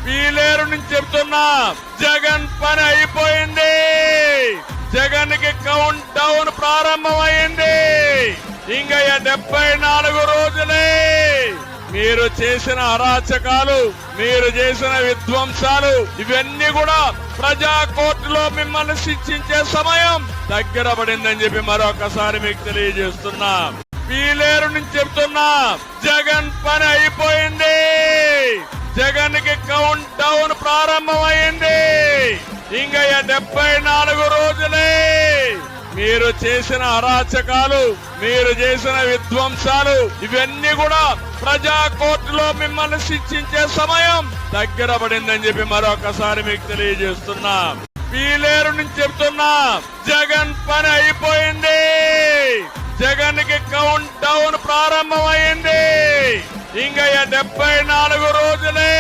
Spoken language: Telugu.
పీలేరు నుంచి చెప్తున్నా, జగన్ పని అయిపోయింది. జగన్ కి కౌంట్ డౌన్ ప్రారంభమైంది. ఇంకా 74 రోజులే. మీరు చేసిన అరాచకాలు, మీరు చేసిన విధ్వంసాలు, ఇవన్నీ కూడా ప్రజా కోర్టులో మిమ్మల్ని శిక్షించే సమయం దగ్గర పడిందని చెప్పి మరొకసారి మీకు తెలియజేస్తున్నా. పీలేరు నుంచి చెప్తున్నా, జగన్ పని అయిపోయింది. జగన్ కి కౌంట్ డౌన్ ప్రారంభమైంది. ఇంకా 74 రోజులే. మీరు చేసిన అరాచకాలు, మీరు చేసిన విధ్వంసాలు, ఇవన్నీ కూడా ప్రజా కోర్టులో మిమ్మల్ని శిక్షించే సమయం దగ్గర పడిందని చెప్పి మరొకసారి మీకు తెలియజేస్తున్నా. పీలేరు నుంచి చెప్తున్నా, జగన్ పని అయిపోయింది. జగన్ కి కౌంట్ డౌన్ ప్రారంభమైంది. ఇంకా 74 రోజులే.